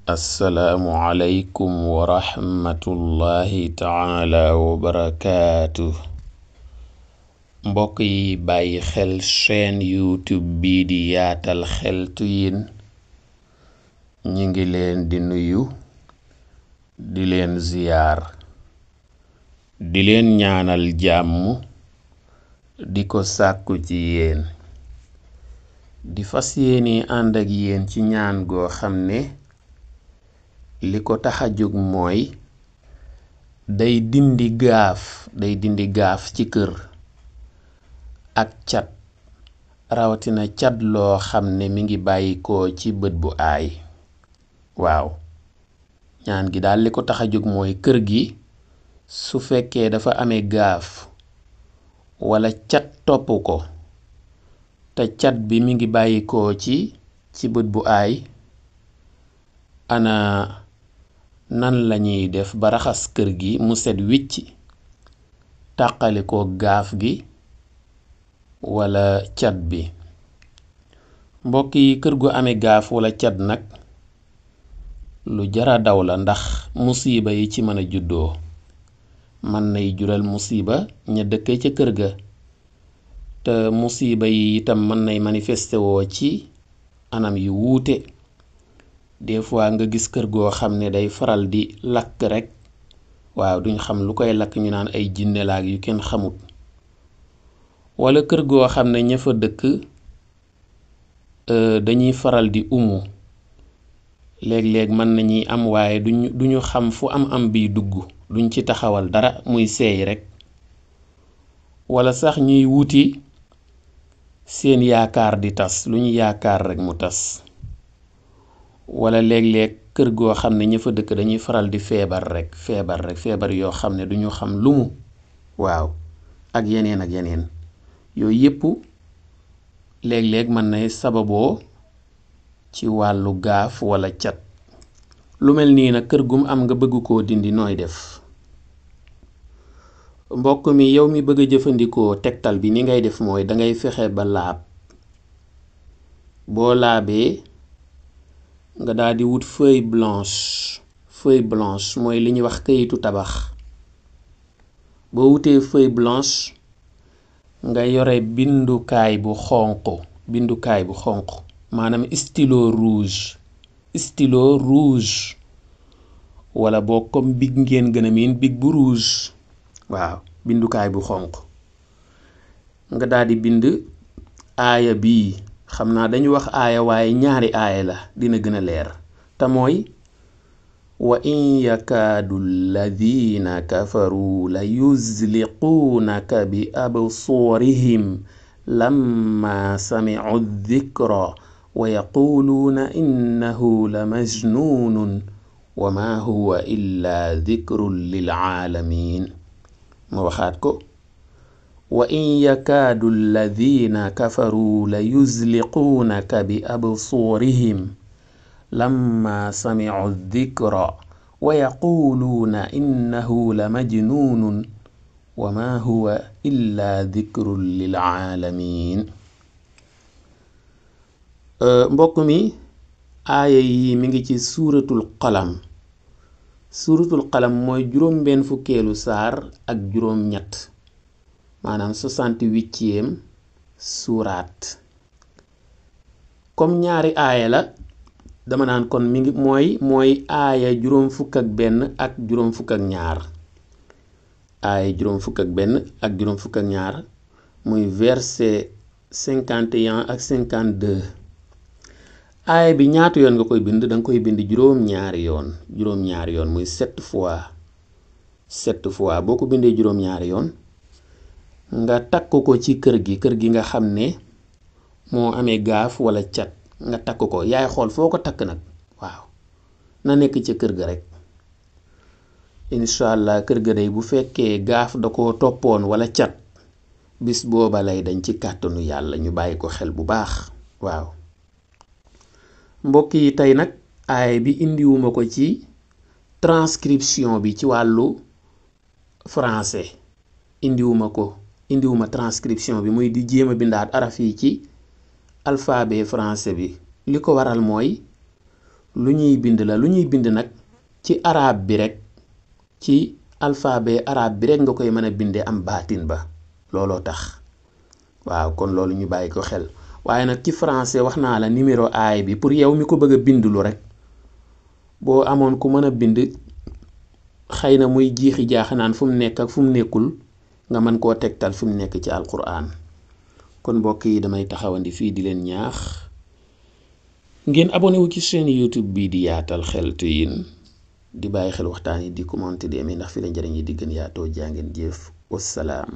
assalaamu aleykum wa rahmatullahi taala wa barakaatu. mbokk yi bàyyi xel chaîne YouTube bii di yaatal xeltu yin ñi ngi leen di nuyu di leen ziyaar di leen ñaanal jàmm di ko sàkku ci yéen di fas yéeni ànd ak yéen ci ñaan goo xam ne li ko tax a jóg mooy day dindi gaaf ci kër ak cat rawatina cat loo xam ne mi ngi bàyyikoo ci bët bu aay. waaw ñaan gi daal li ko tax a jóg mooy kër gi su fekkee dafa amee gaaf wala cat topp ko te cat bi mi ngi bàyyikoo ci bët bu aay, ana nan lañuy def ba raxas kër gi mu set wicc tàqali ko gaaf gi wala cat bi. mbokk yi, kër gu amee gaaf wala cat nag lu jara daw la, ndax musiba yi ci mën a juddoo mën nay jural musiba ña dëkke ca kër ga, te musiba yi itam mën nay manifesté woo ci anam yu wuute. des fois nga gis kër goo xam ne day faral di lakk rekk, waaw duñ xam lu koy lakk, ñu naan ay jinne laak yu kenn xamut. wala kër goo xam ne ña fa dëkk dañuy faral di umu, léeg-léeg mën nañuy am waaye duñu xam fu am biy dugg, duñ ci taxawal dara, muy seey rekk. wala sax ñuy wuti seen yaakaar di tas, lu ñu yaakaar rekk mu tas. wala léeg-léeg kër goo xam ne ña fa dëkk dañuy faral di feebar feebar yoo xam ne duñu xam lu mu, waaw ak yeneen yooyu yépp léeg-léeg mën nay sababoo ci wàllu gaaf wala cat. lu mel nii nag kër gum am nga bëgg koo dindi, nooy def? mbokk mi, yow mi bëgg a jëfandikoo tegtal bi, ni ngay def mooy dangay fexe ba laab. boo laabee nga daal di wut feuille blanche mooy li ñuy wax këyitu tabax. boo wutee feuille blanche nga yore bindukaay bu xonq maanaam stylo rouge wala boo comme big ngeen gën a miin big bu rouge. waaw bindukaay bu xonq nga daal di bind aaya bii, xam naa dañu wax aaya waaye ñaari aaya la, dina gën a leer. te mooy wa in yakaadu alladina kafaru la yuzliquunaka bi absoorihim lamma samicu dikra wa yaquluuna innahu la majnunun wa ma huwa illa dikrun lil aalamin. ma waxaat ko, wa in yakaadu alladina kafaru la yuzliquunaka bi absoorihim lamma samicu dikra wa yaquluuna innahu la majnunun wa ma huwa illa dikrun lil aalamin. mbokk mi, aaya yi mi ngi ci suuratul qalam mooy juróom-benn fukkeelu saar ak juróom-ñett, maanaam 68e suuraat. comme ñaari aaya la, dama naan kon mi ngi mooy aaya juróom fukk ak benn ak juróom fukk ak ñaar. aaya juróom fukk ak benn ak juróom fukk ak ñaar muy verset 51 ak 52. aaya bi ñaata yoon nga koy bind? danga koy bind juróom-ñaari yoon muy 7 fois. boo ko bindee juróom-ñaari yoon nga takk ko ci kër gi nga xam ne moo amee gaaf wala cat, nga takk ko. yaay xool foo ko takk nag, waaw na nekk ca kër ga rek. incha allah kër ga day bu fekkee gaaf da ko toppoon wala cat, bis booba lay dañ ci kàttanu yàlla. ñu bàyyi ko xel bu baax. waaw mbokk yi, tey nag aaya bi indiwuma ko ci transcription bi ci wàllu français, indiwuma transcription bi muy di jéem a bindaat araf yi ci alphabet français bi. li ko waral mooy lu ñuy bind la lu ñuy bind nag ci arab bi rek ci alphabet arab bi rek nga koy mën a bindee am baatin ba looloo tax waaw kon loolu ñu bàyyi ko xel waaye nag ci français wax naa la numéro aay bi pour yow mi ko bëgg a bindlu rek boo amoon ku mën a bind xëy na muy jiixi jaaxa naan fu mu nekk ak fu mu nekkul nga mën koo tegtal fu mu nekk ci alquran kon mbokk yi damay taxawandi fii di leen ñaax ngeen abonné wu ci seen YouTube bii di Yaatal Xeltu Yin di bàyyi xel waxtaan yi di commenter di amee ndax fi la njëriñ yi di gën yaatoo jaa ngeen jëf wassalaam